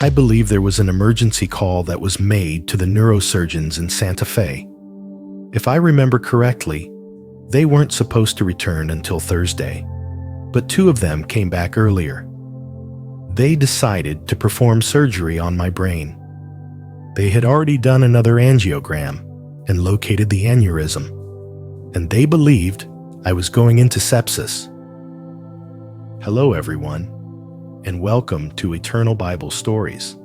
I believe there was an emergency call that was made to the neurosurgeons in Santa Fe. If I remember correctly, they weren't supposed to return until Thursday, but 2 of them came back earlier. They decided to perform surgery on my brain. They had already done another angiogram and located the aneurysm, and they believed I was going into sepsis. Hello, everyone, and welcome to Eternal Bible Stories.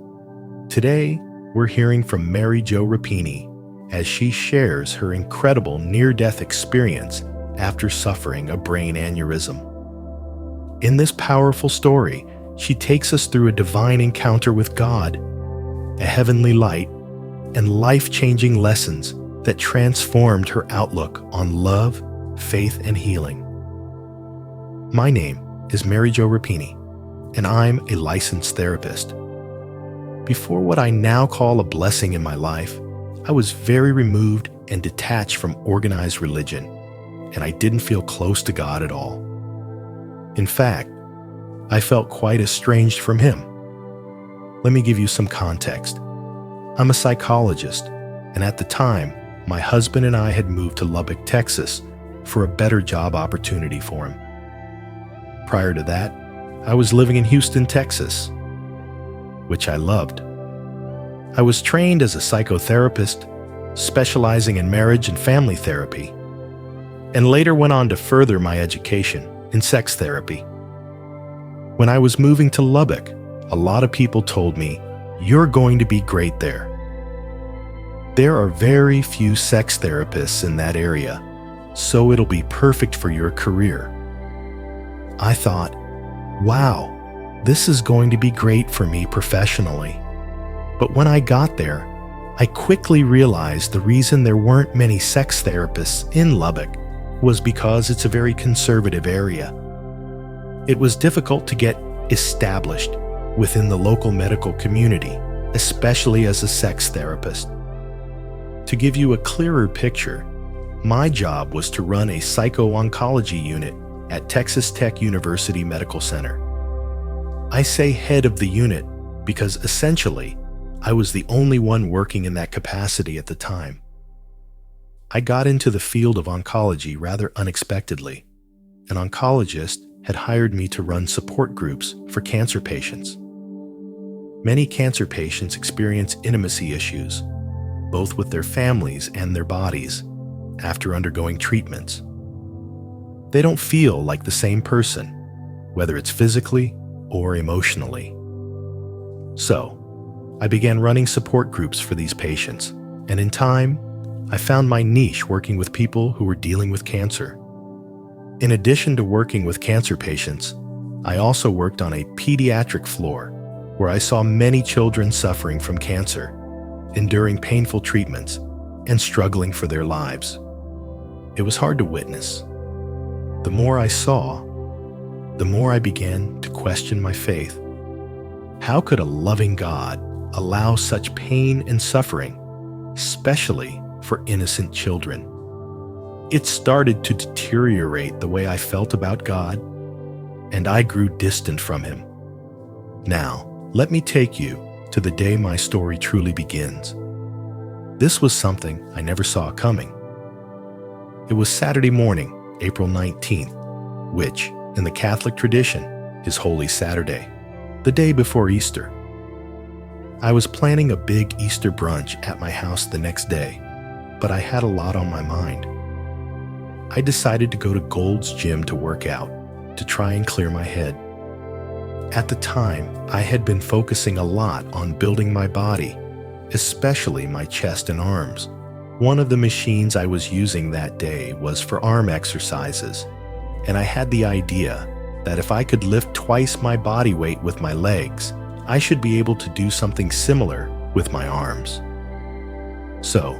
Today, we're hearing from Mary Jo Rapini as she shares her incredible near-death experience after suffering a brain aneurysm. In this powerful story, she takes us through a divine encounter with God, a heavenly light, and life-changing lessons that transformed her outlook on love, faith, and healing. My name is Mary Jo Rapini, and I'm a licensed therapist. Before what I now call a blessing in my life, I was very removed and detached from organized religion, and I didn't feel close to God at all. In fact, I felt quite estranged from Him. Let me give you some context. I'm a psychologist, and at the time, my husband and I had moved to Lubbock, Texas, for a better job opportunity for him. Prior to that, I was living in Houston, Texas, which I loved. I was trained as a psychotherapist, specializing in marriage and family therapy, and later went on to further my education in sex therapy. When I was moving to Lubbock, a lot of people told me, "You're going to be great there." There are very few sex therapists in that area, so it'll be perfect for your career. I thought, wow, this is going to be great for me professionally. But when I got there, I quickly realized the reason there weren't many sex therapists in Lubbock was because it's a very conservative area. It was difficult to get established within the local medical community, especially as a sex therapist. To give you a clearer picture, my job was to run a psycho-oncology unit at Texas Tech University Medical Center. I say head of the unit because essentially, I was the only one working in that capacity at the time. I got into the field of oncology rather unexpectedly. An oncologist had hired me to run support groups for cancer patients. Many cancer patients experience intimacy issues, both with their families and their bodies, after undergoing treatments. They don't feel like the same person, whether it's physically or emotionally. So, I began running support groups for these patients, and in time, I found my niche working with people who were dealing with cancer. In addition to working with cancer patients, I also worked on a pediatric floor where I saw many children suffering from cancer, enduring painful treatments, and struggling for their lives. It was hard to witness. The more I saw, the more I began to question my faith. How could a loving God allow such pain and suffering, especially for innocent children? It started to deteriorate the way I felt about God, and I grew distant from Him. Now, let me take you to the day my story truly begins. This was something I never saw coming. It was Saturday morning, April 19th, which, in the Catholic tradition, is Holy Saturday, the day before Easter. I was planning a big Easter brunch at my house the next day, but I had a lot on my mind. I decided to go to Gold's Gym to work out, to try and clear my head. At the time, I had been focusing a lot on building my body, especially my chest and arms. One of the machines I was using that day was for arm exercises, and I had the idea that if I could lift twice my body weight with my legs, I should be able to do something similar with my arms. So,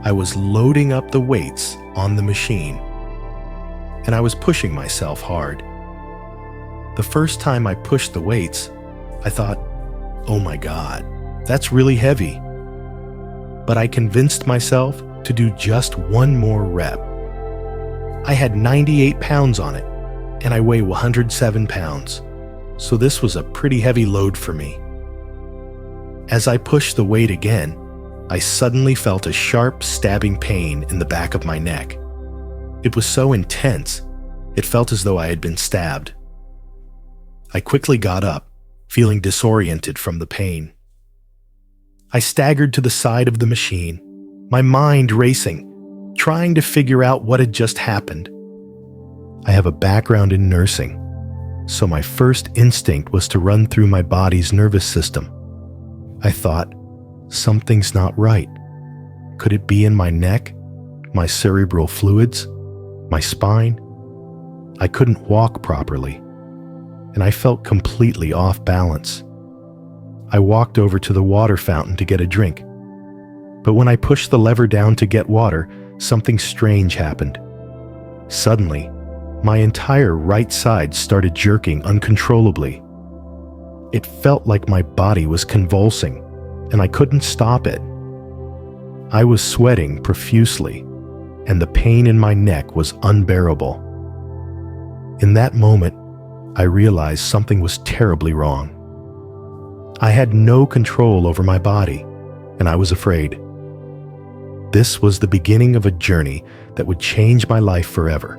I was loading up the weights on the machine, and I was pushing myself hard. The first time I pushed the weights, I thought, oh my God, that's really heavy. But I convinced myself to do just one more rep. I had 98 pounds on it, and I weigh 107 pounds, so this was a pretty heavy load for me. As I pushed the weight again, I suddenly felt a sharp, stabbing pain in the back of my neck. It was so intense, it felt as though I had been stabbed. I quickly got up, feeling disoriented from the pain. I staggered to the side of the machine, my mind racing, trying to figure out what had just happened. I have a background in nursing, so my first instinct was to run through my body's nervous system. I thought, something's not right. Could it be in my neck, my cerebral fluids, my spine? I couldn't walk properly, and I felt completely off balance. I walked over to the water fountain to get a drink, but when I pushed the lever down to get water, something strange happened. Suddenly, my entire right side started jerking uncontrollably. It felt like my body was convulsing, and I couldn't stop it. I was sweating profusely, and the pain in my neck was unbearable. In that moment, I realized something was terribly wrong. I had no control over my body, and I was afraid. This was the beginning of a journey that would change my life forever.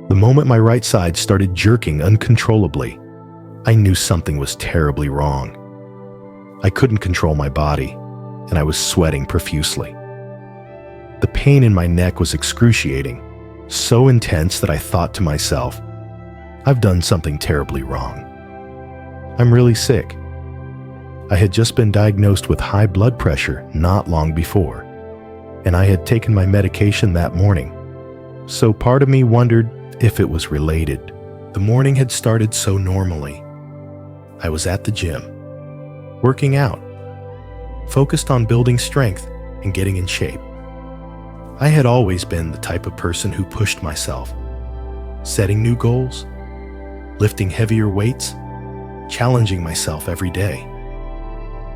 The moment my right side started jerking uncontrollably, I knew something was terribly wrong. I couldn't control my body, and I was sweating profusely. The pain in my neck was excruciating, so intense that I thought to myself, I've done something terribly wrong. I'm really sick. I had just been diagnosed with high blood pressure not long before, and I had taken my medication that morning, so part of me wondered if it was related. The morning had started so normally. I was at the gym, working out, focused on building strength and getting in shape. I had always been the type of person who pushed myself, setting new goals, lifting heavier weights, challenging myself every day.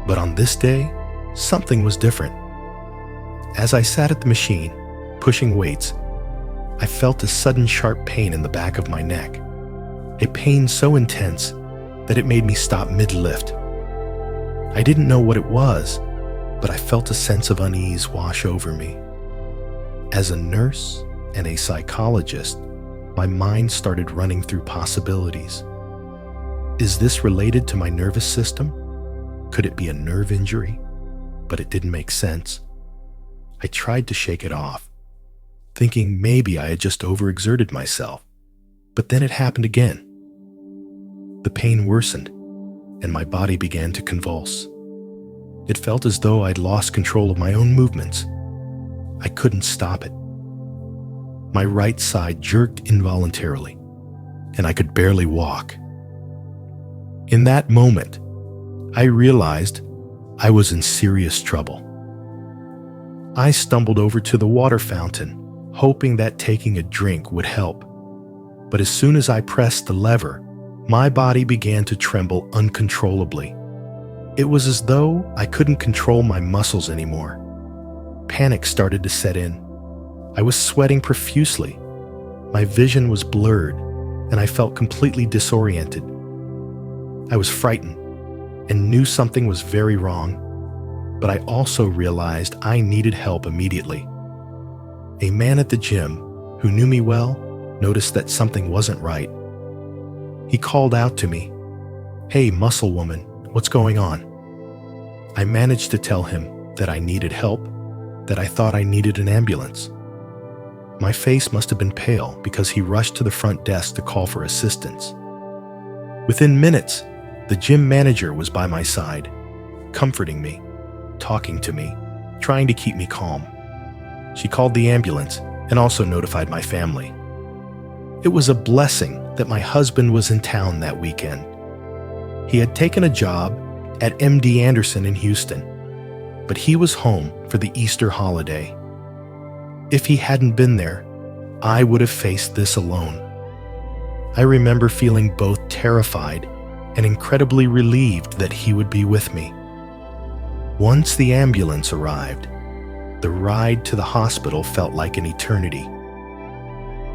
But on this day, something was different. As I sat at the machine, pushing weights, I felt a sudden sharp pain in the back of my neck, a pain so intense that it made me stop mid-lift. I didn't know what it was, but I felt a sense of unease wash over me. As a nurse and a psychologist, my mind started running through possibilities. Is this related to my nervous system? Could it be a nerve injury? But it didn't make sense. I tried to shake it off, thinking maybe I had just overexerted myself. But then it happened again. The pain worsened, and my body began to convulse. It felt as though I'd lost control of my own movements. I couldn't stop it. My right side jerked involuntarily, and I could barely walk. In that moment, I realized I was in serious trouble. I stumbled over to the water fountain, hoping that taking a drink would help. But as soon as I pressed the lever, my body began to tremble uncontrollably. It was as though I couldn't control my muscles anymore. Panic started to set in. I was sweating profusely. My vision was blurred, and I felt completely disoriented. I was frightened and knew something was very wrong, but I also realized I needed help immediately. A man at the gym, who knew me well, noticed that something wasn't right. He called out to me, "Hey, muscle woman, what's going on?" I managed to tell him that I needed help, that I thought I needed an ambulance. My face must have been pale because he rushed to the front desk to call for assistance. Within minutes, the gym manager was by my side, comforting me, talking to me, trying to keep me calm. She called the ambulance and also notified my family. It was a blessing that my husband was in town that weekend. He had taken a job at MD Anderson in Houston, but he was home for the Easter holiday. If he hadn't been there, I would have faced this alone. I remember feeling both terrified and incredibly relieved that he would be with me. Once the ambulance arrived, the ride to the hospital felt like an eternity.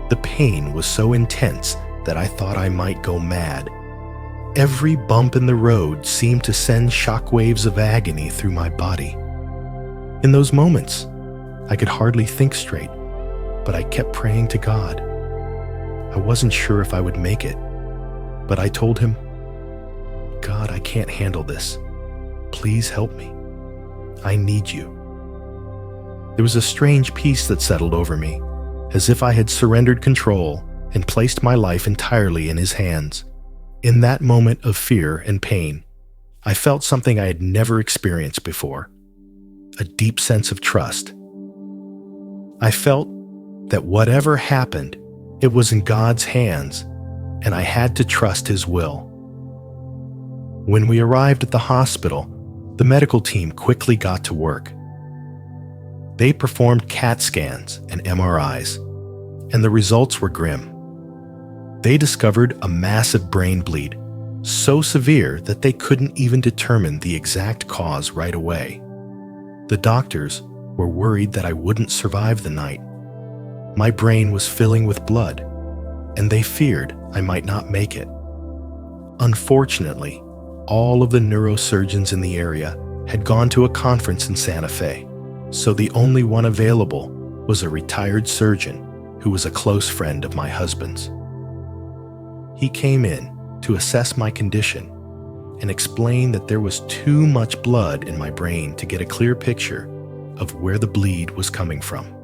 The pain was so intense that I thought I might go mad. Every bump in the road seemed to send shockwaves of agony through my body. In those moments, I could hardly think straight, but I kept praying to God. I wasn't sure if I would make it, but I told him, God, I can't handle this. Please help me. I need you. There was a strange peace that settled over me, as if I had surrendered control and placed my life entirely in his hands. In that moment of fear and pain, I felt something I had never experienced before, a deep sense of trust. I felt that whatever happened, it was in God's hands, and I had to trust His will. When we arrived at the hospital, the medical team quickly got to work. They performed CAT scans and MRIs, and the results were grim. They discovered a massive brain bleed, so severe that they couldn't even determine the exact cause right away. The doctors were worried that I wouldn't survive the night. My brain was filling with blood, and they feared I might not make it. Unfortunately, all of the neurosurgeons in the area had gone to a conference in Santa Fe, so the only one available was a retired surgeon who was a close friend of my husband's. He came in to assess my condition and explain that there was too much blood in my brain to get a clear picture of where the bleed was coming from.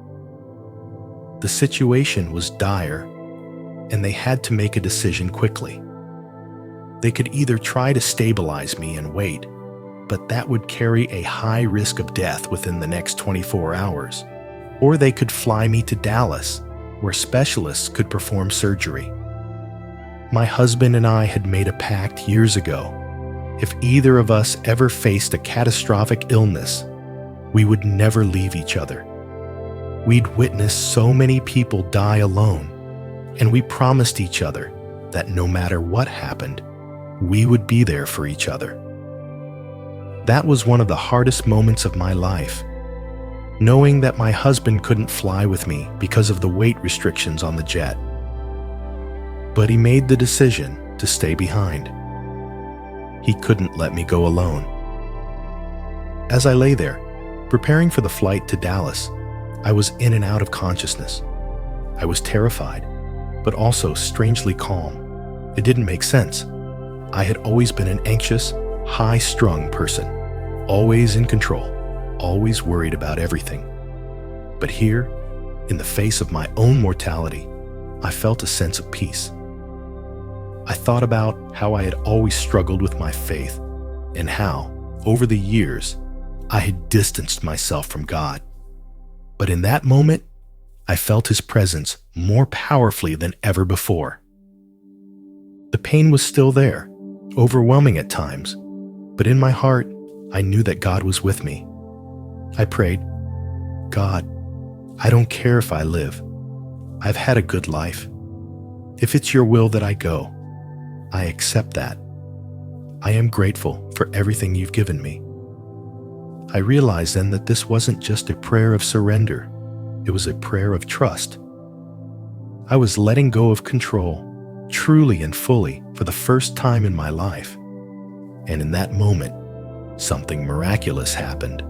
The situation was dire, and they had to make a decision quickly. They could either try to stabilize me and wait, but that would carry a high risk of death within the next 24 hours, or they could fly me to Dallas, where specialists could perform surgery. My husband and I had made a pact years ago. If either of us ever faced a catastrophic illness, we would never leave each other. We'd witnessed so many people die alone, and we promised each other that no matter what happened, we would be there for each other. That was one of the hardest moments of my life, knowing that my husband couldn't fly with me because of the weight restrictions on the jet. But he made the decision to stay behind. He couldn't let me go alone. As I lay there, preparing for the flight to Dallas, I was in and out of consciousness. I was terrified, but also strangely calm. It didn't make sense. I had always been an anxious, high-strung person, always in control, always worried about everything. But here, in the face of my own mortality, I felt a sense of peace. I thought about how I had always struggled with my faith and how, over the years, I had distanced myself from God. But in that moment, I felt His presence more powerfully than ever before. The pain was still there, overwhelming at times, but in my heart, I knew that God was with me. I prayed, God, I don't care if I live. I've had a good life. If it's your will that I go, I accept that. I am grateful for everything you've given me. I realized then that this wasn't just a prayer of surrender. It was a prayer of trust. I was letting go of control, truly and fully, for the first time in my life. And in that moment, something miraculous happened.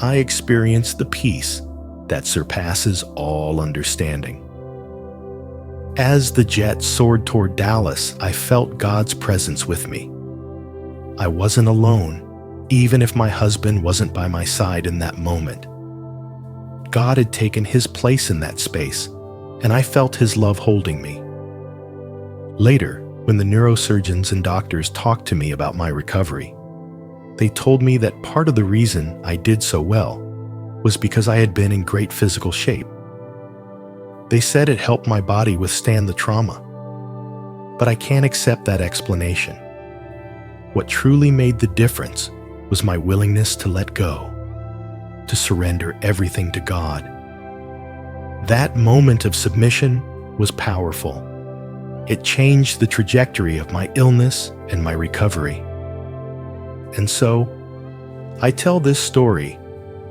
I experienced the peace that surpasses all understanding. As the jet soared toward Dallas, I felt God's presence with me. I wasn't alone, even if my husband wasn't by my side in that moment. God had taken His place in that space, and I felt His love holding me. Later, when the neurosurgeons and doctors talked to me about my recovery, they told me that part of the reason I did so well was because I had been in great physical shape. They said it helped my body withstand the trauma. But I can't accept that explanation. What truly made the difference was my willingness to let go, to surrender everything to God. That moment of submission was powerful. It changed the trajectory of my illness and my recovery. And so, I tell this story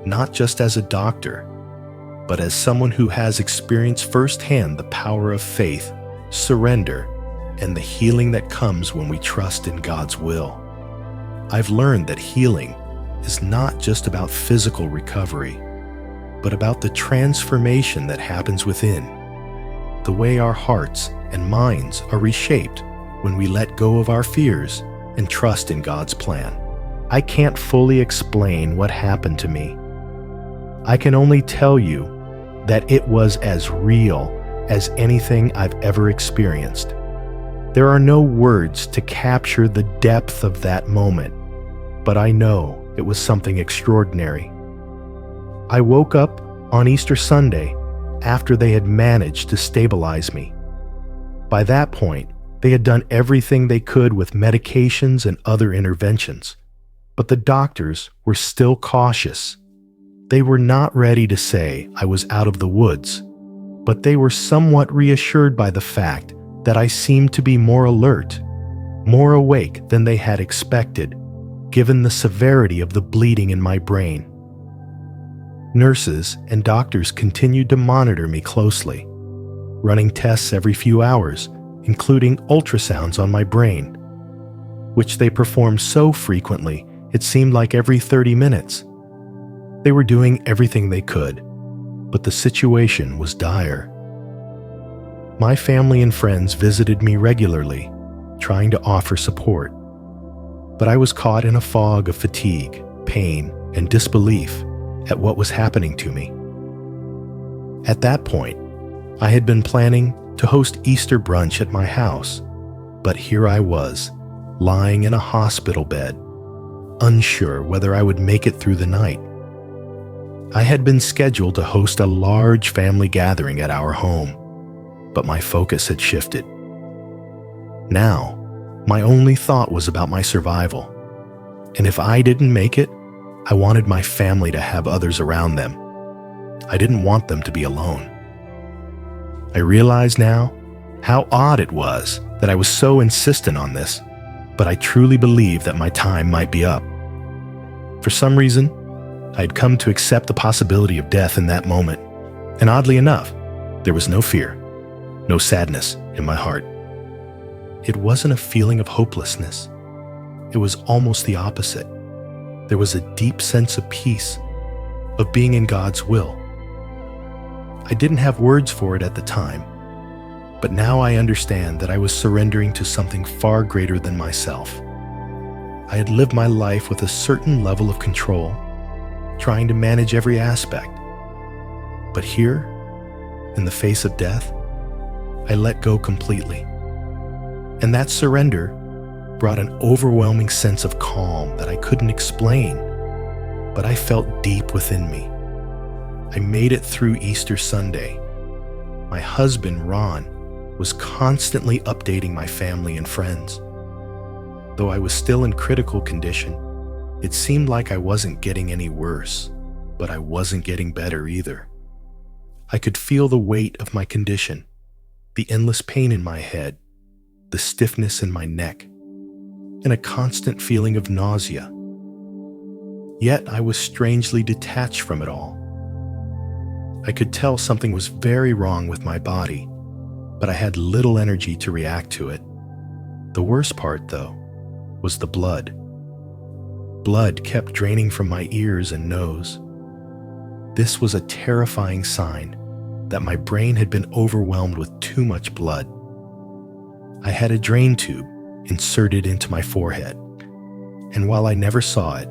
not just as a doctor, but as someone who has experienced firsthand the power of faith, surrender, and the healing that comes when we trust in God's will. I've learned that healing is not just about physical recovery, but about the transformation that happens within, the way our hearts and minds are reshaped when we let go of our fears and trust in God's plan. I can't fully explain what happened to me. I can only tell you that it was as real as anything I've ever experienced. There are no words to capture the depth of that moment, but I know it was something extraordinary. I woke up on Easter Sunday after they had managed to stabilize me. By that point, they had done everything they could with medications and other interventions, but the doctors were still cautious. They were not ready to say I was out of the woods, but they were somewhat reassured by the fact that I seemed to be more alert, more awake than they had expected, given the severity of the bleeding in my brain. Nurses and doctors continued to monitor me closely, running tests every few hours, including ultrasounds on my brain, which they performed so frequently it seemed like every 30 minutes. They were doing everything they could, but the situation was dire. My family and friends visited me regularly, trying to offer support, but I was caught in a fog of fatigue, pain, and disbelief at what was happening to me. At that point, I had been planning to host Easter brunch at my house, but here I was, lying in a hospital bed, unsure whether I would make it through the night. I had been scheduled to host a large family gathering at our home, but my focus had shifted. Now, my only thought was about my survival, and if I didn't make it, I wanted my family to have others around them. I didn't want them to be alone. I realize now how odd it was that I was so insistent on this, but I truly believed that my time might be up. For some reason, I had come to accept the possibility of death in that moment, and oddly enough, there was no fear, no sadness in my heart. It wasn't a feeling of hopelessness. It was almost the opposite. There was a deep sense of peace, of being in God's will. I didn't have words for it at the time, but now I understand that I was surrendering to something far greater than myself. I had lived my life with a certain level of control, trying to manage every aspect. But here, in the face of death, I let go completely. And that surrender brought an overwhelming sense of calm that I couldn't explain, but I felt deep within me. I made it through Easter Sunday. My husband, Ron, was constantly updating my family and friends. Though I was still in critical condition, it seemed like I wasn't getting any worse, but I wasn't getting better either. I could feel the weight of my condition, the endless pain in my head, the stiffness in my neck, and a constant feeling of nausea. Yet I was strangely detached from it all. I could tell something was very wrong with my body, but I had little energy to react to it. The worst part, though, was the blood. Blood kept draining from my ears and nose. This was a terrifying sign that my brain had been overwhelmed with too much blood. I had a drain tube inserted into my forehead, and while I never saw it,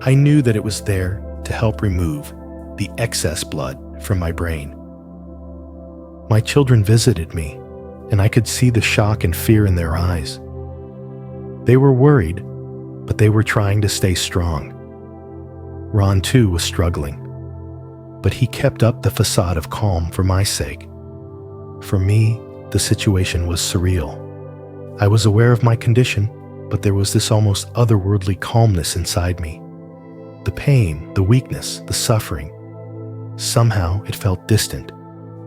I knew that it was there to help remove the excess blood from my brain. My children visited me, and I could see the shock and fear in their eyes. They were worried, but they were trying to stay strong. Ron, too, was struggling, but he kept up the facade of calm for my sake. For me, the situation was surreal. I was aware of my condition, but there was this almost otherworldly calmness inside me. The pain, the weakness, the suffering, somehow it felt distant,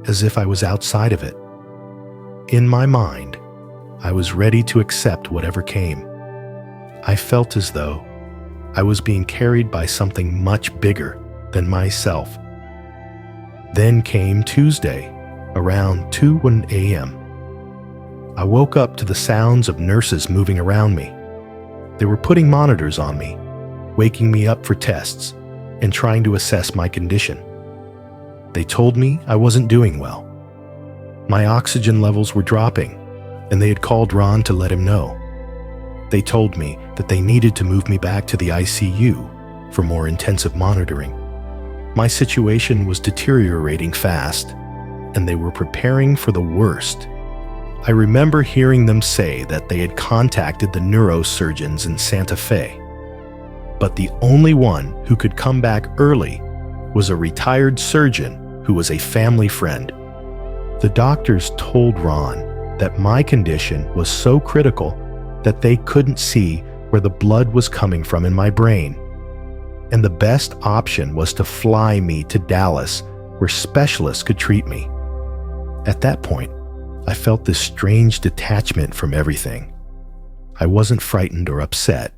as if I was outside of it. In my mind, I was ready to accept whatever came. I felt as though I was being carried by something much bigger than myself. Then came Tuesday, around 2 a.m. I woke up to the sounds of nurses moving around me. They were putting monitors on me, waking me up for tests, and trying to assess my condition. They told me I wasn't doing well. My oxygen levels were dropping, and they had called Ron to let him know. They told me that they needed to move me back to the ICU for more intensive monitoring. My situation was deteriorating fast, and they were preparing for the worst. I remember hearing them say that they had contacted the neurosurgeons in Santa Fe, but the only one who could come back early was a retired surgeon who was a family friend. The doctors told Ron that my condition was so critical that they couldn't see where the blood was coming from in my brain, and the best option was to fly me to Dallas where specialists could treat me. At that point, I felt this strange detachment from everything. I wasn't frightened or upset.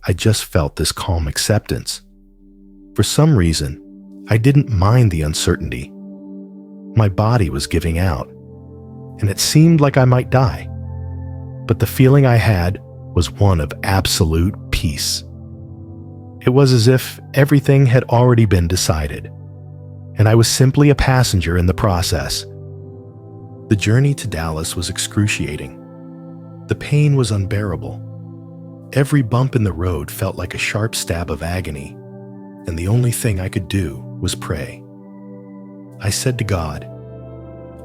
I just felt this calm acceptance. For some reason, I didn't mind the uncertainty. My body was giving out, and it seemed like I might die. But the feeling I had was one of absolute peace. It was as if everything had already been decided, and I was simply a passenger in the process. The journey to Dallas was excruciating. The pain was unbearable. Every bump in the road felt like a sharp stab of agony, and the only thing I could do was pray. I said to God,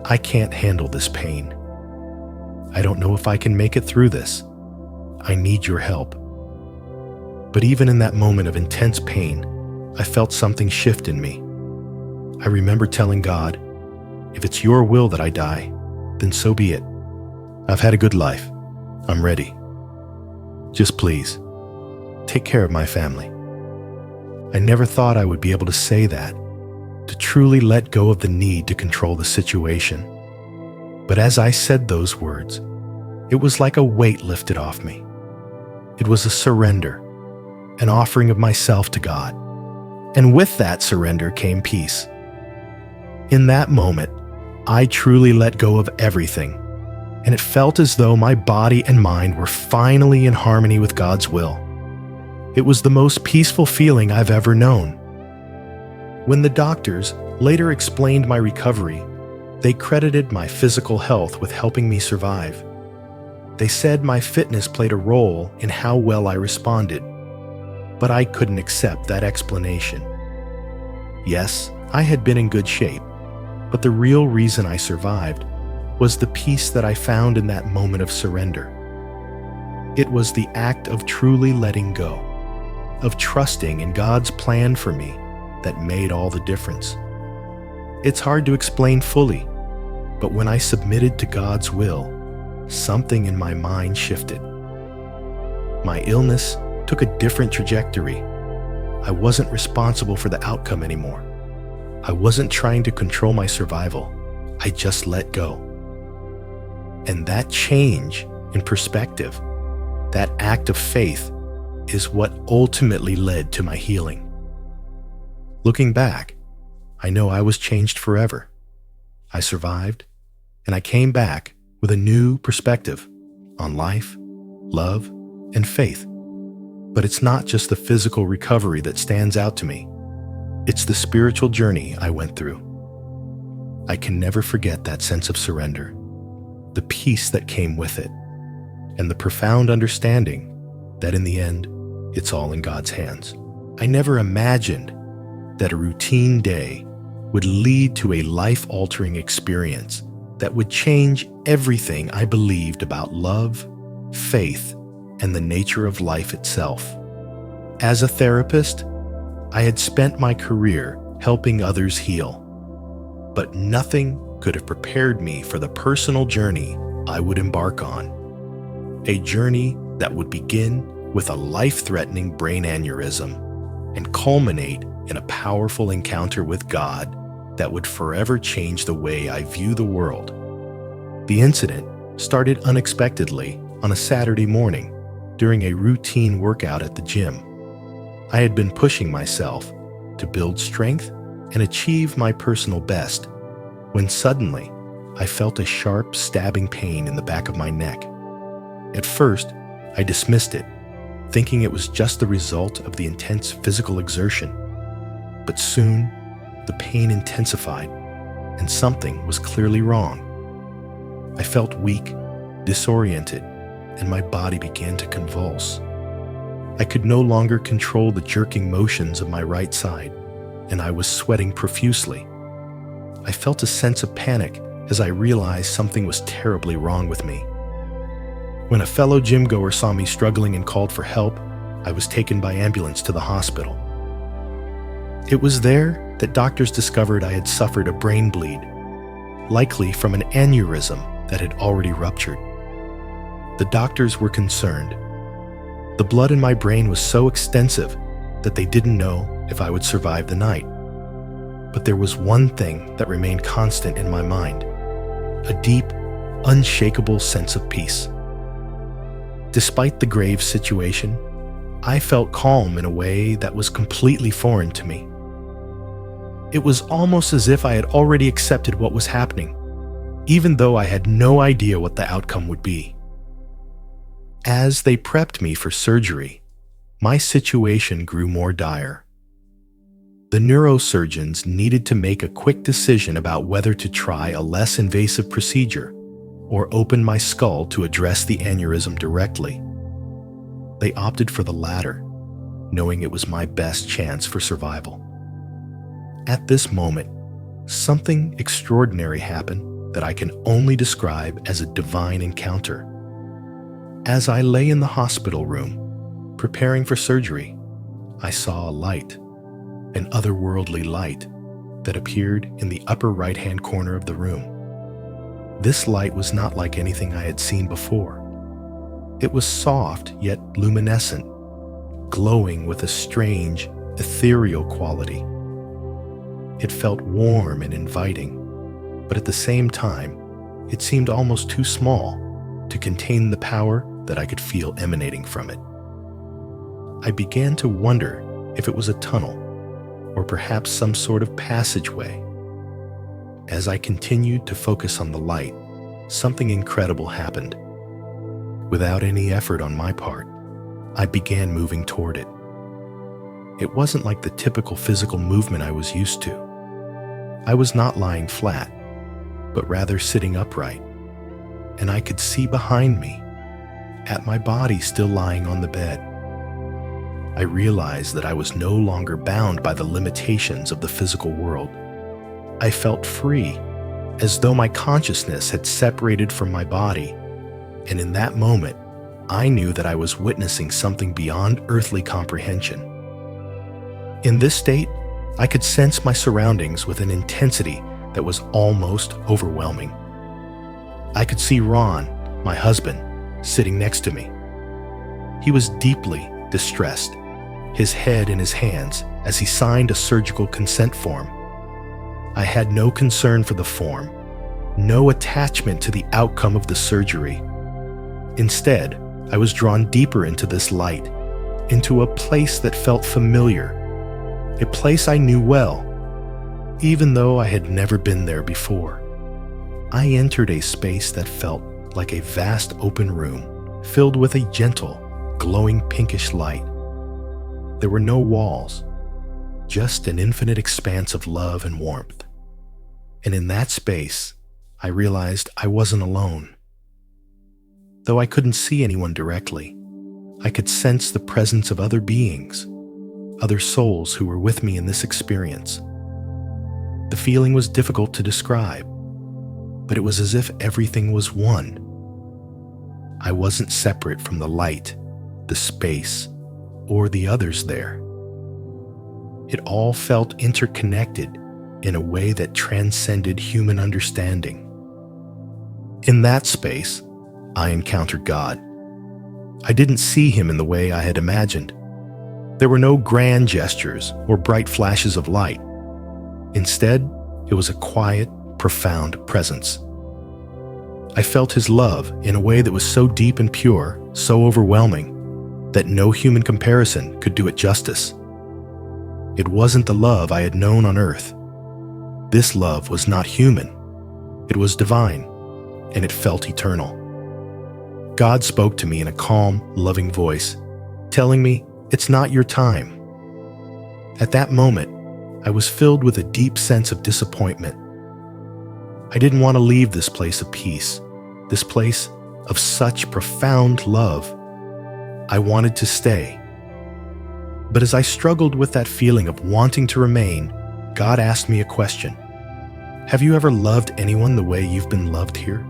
I can't handle this pain. I don't know if I can make it through this. I need your help. But even in that moment of intense pain, I felt something shift in me. I remember telling God, if it's your will that I die, then so be it. I've had a good life. I'm ready. Just please, take care of my family. I never thought I would be able to say that, to truly let go of the need to control the situation. But as I said those words, it was like a weight lifted off me. It was a surrender, an offering of myself to God. And with that surrender came peace. In that moment, I truly let go of everything, and it felt as though my body and mind were finally in harmony with God's will. It was the most peaceful feeling I've ever known. When the doctors later explained my recovery, they credited my physical health with helping me survive. They said my fitness played a role in how well I responded, but I couldn't accept that explanation. Yes, I had been in good shape, but the real reason I survived was the peace that I found in that moment of surrender. It was the act of truly letting go, of trusting in God's plan for me, that made all the difference. It's hard to explain fully, but when I submitted to God's will, something in my mind shifted. My illness took a different trajectory. I wasn't responsible for the outcome anymore. I wasn't trying to control my survival. I just let go. And that change in perspective, that act of faith, is what ultimately led to my healing. Looking back, I know I was changed forever. I survived, and I came back with a new perspective on life, love, and faith. But it's not just the physical recovery that stands out to me. It's the spiritual journey I went through. I can never forget that sense of surrender, the peace that came with it, and the profound understanding that in the end, it's all in God's hands. I never imagined that a routine day would lead to a life-altering experience that would change everything I believed about love, faith, and the nature of life itself. As a therapist, I had spent my career helping others heal, but nothing could have prepared me for the personal journey I would embark on. A journey that would begin with a life-threatening brain aneurysm and culminate in a powerful encounter with God that would forever change the way I view the world. The incident started unexpectedly on a Saturday morning during a routine workout at the gym. I had been pushing myself to build strength and achieve my personal best when suddenly I felt a sharp, stabbing pain in the back of my neck. At first, I dismissed it, thinking it was just the result of the intense physical exertion. But soon, the pain intensified, and something was clearly wrong. I felt weak, disoriented, and my body began to convulse. I could no longer control the jerking motions of my right side, and I was sweating profusely. I felt a sense of panic as I realized something was terribly wrong with me. When a fellow gym-goer saw me struggling and called for help, I was taken by ambulance to the hospital. It was there that doctors discovered I had suffered a brain bleed, likely from an aneurysm that had already ruptured. The doctors were concerned. The blood in my brain was so extensive that they didn't know if I would survive the night. But there was one thing that remained constant in my mind: a deep, unshakable sense of peace. Despite the grave situation, I felt calm in a way that was completely foreign to me. It was almost as if I had already accepted what was happening, even though I had no idea what the outcome would be. As they prepped me for surgery, my situation grew more dire. The neurosurgeons needed to make a quick decision about whether to try a less invasive procedure or open my skull to address the aneurysm directly. They opted for the latter, knowing it was my best chance for survival. At this moment, something extraordinary happened that I can only describe as a divine encounter. As I lay in the hospital room, preparing for surgery, I saw a light, an otherworldly light, that appeared in the upper right-hand corner of the room. This light was not like anything I had seen before. It was soft yet luminescent, glowing with a strange, ethereal quality. It felt warm and inviting, but at the same time, it seemed almost too small to contain the power that I could feel emanating from it. I began to wonder if it was a tunnel, or perhaps some sort of passageway. As I continued to focus on the light, something incredible happened. Without any effort on my part, I began moving toward it. It wasn't like the typical physical movement I was used to. I was not lying flat, but rather sitting upright, and I could see behind me, at my body still lying on the bed. I realized that I was no longer bound by the limitations of the physical world. I felt free, as though my consciousness had separated from my body, and in that moment, I knew that I was witnessing something beyond earthly comprehension. In this state, I could sense my surroundings with an intensity that was almost overwhelming. I could see Ron, my husband, sitting next to me. He was deeply distressed, his head in his hands as he signed a surgical consent form. I had no concern for the form, no attachment to the outcome of the surgery. Instead, I was drawn deeper into this light, into a place that felt familiar, a place I knew well, even though I had never been there before. I entered a space that felt like a vast open room, filled with a gentle, glowing pinkish light. There were no walls, just an infinite expanse of love and warmth. And in that space, I realized I wasn't alone. Though I couldn't see anyone directly, I could sense the presence of other beings, other souls who were with me in this experience. The feeling was difficult to describe, but it was as if everything was one. I wasn't separate from the light, the space, or the others there. It all felt interconnected in a way that transcended human understanding. In that space, I encountered God. I didn't see him in the way I had imagined. There were no grand gestures or bright flashes of light. Instead, it was a quiet, profound presence. I felt his love in a way that was so deep and pure, so overwhelming, that no human comparison could do it justice. It wasn't the love I had known on earth. This love was not human. It was divine, and it felt eternal. God spoke to me in a calm, loving voice, telling me, "It's not your time." At that moment, I was filled with a deep sense of disappointment. I didn't want to leave this place of peace, this place of such profound love. I wanted to stay. But as I struggled with that feeling of wanting to remain, God asked me a question. Have you ever loved anyone the way you've been loved here?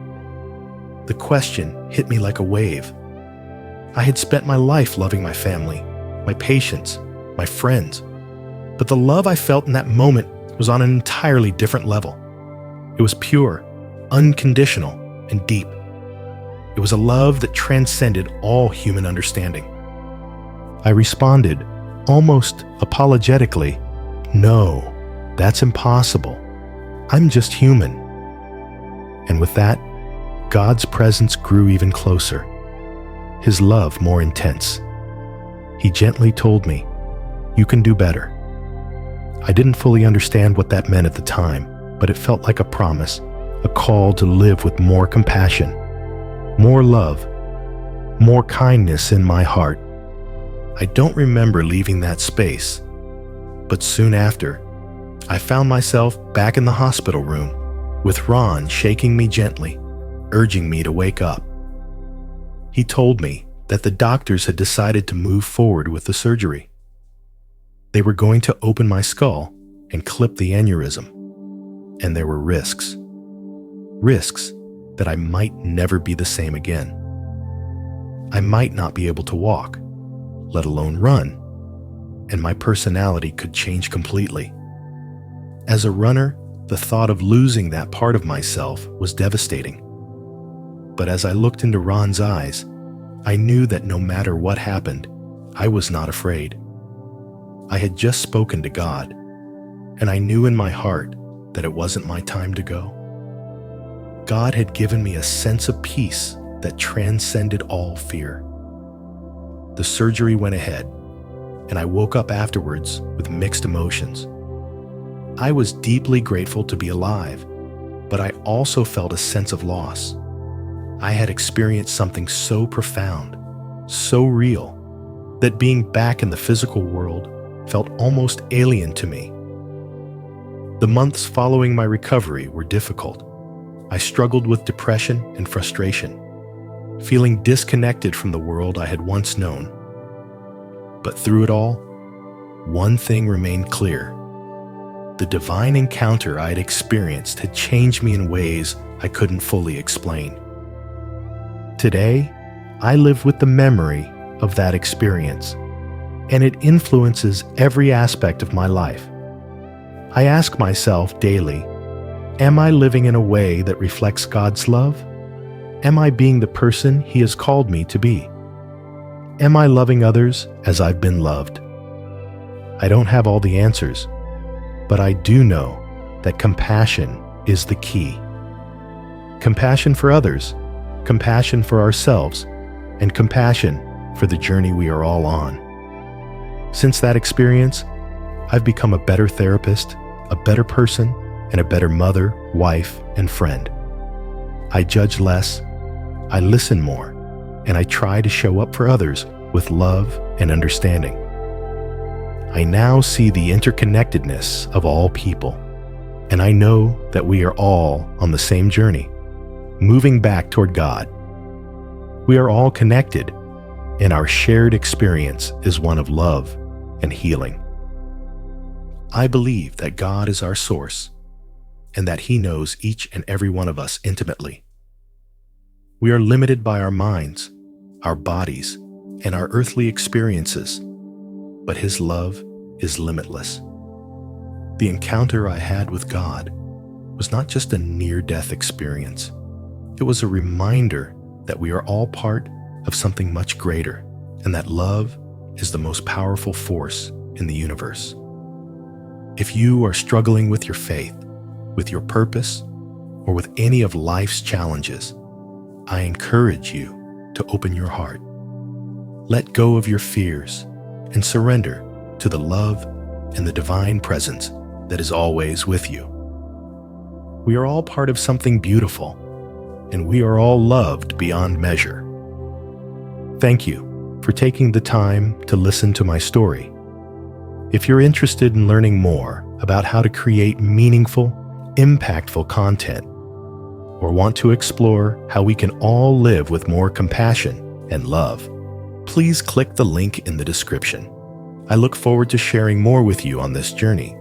The question hit me like a wave. I had spent my life loving my family, my patients, my friends, but the love I felt in that moment was on an entirely different level. It was pure, unconditional, and deep. It was a love that transcended all human understanding. I responded, almost apologetically, "No, that's impossible. I'm just human." And with that, God's presence grew even closer, His love more intense. He gently told me, "You can do better." I didn't fully understand what that meant at the time, but it felt like a promise, a call to live with more compassion, more love, more kindness in my heart. I don't remember leaving that space, but soon after, I found myself back in the hospital room with Ron shaking me gently, urging me to wake up. He told me that the doctors had decided to move forward with the surgery. They were going to open my skull and clip the aneurysm, and there were risks. Risks that I might never be the same again. I might not be able to walk, let alone run, and my personality could change completely. As a runner, the thought of losing that part of myself was devastating. But as I looked into Ron's eyes, I knew that no matter what happened, I was not afraid. I had just spoken to God, and I knew in my heart that it wasn't my time to go. God had given me a sense of peace that transcended all fear. The surgery went ahead, and I woke up afterwards with mixed emotions. I was deeply grateful to be alive, but I also felt a sense of loss. I had experienced something so profound, so real, that being back in the physical world felt almost alien to me. The months following my recovery were difficult. I struggled with depression and frustration, feeling disconnected from the world I had once known. But through it all, one thing remained clear. The divine encounter I had experienced had changed me in ways I couldn't fully explain. Today, I live with the memory of that experience, and it influences every aspect of my life. I ask myself daily, am I living in a way that reflects God's love? Am I being the person He has called me to be? Am I loving others as I've been loved? I don't have all the answers, but I do know that compassion is the key. Compassion for others, compassion for ourselves, and compassion for the journey we are all on. Since that experience, I've become a better therapist, a better person, and a better mother, wife, and friend. I judge less, I listen more, and I try to show up for others with love and understanding. I now see the interconnectedness of all people, and I know that we are all on the same journey, moving back toward God. We are all connected, and our shared experience is one of love and healing. I believe that God is our source, and that He knows each and every one of us intimately. We are limited by our minds, our bodies, and our earthly experiences, but His love is limitless. The encounter I had with God was not just a near-death experience. It was a reminder that we are all part of something much greater, and that love is the most powerful force in the universe. If you are struggling with your faith, with your purpose, or with any of life's challenges, I encourage you to open your heart. Let go of your fears and surrender to the love and the divine presence that is always with you. We are all part of something beautiful, and we are all loved beyond measure. Thank you for taking the time to listen to my story. If you're interested in learning more about how to create meaningful, impactful content, or want to explore how we can all live with more compassion and love, please click the link in the description. I look forward to sharing more with you on this journey.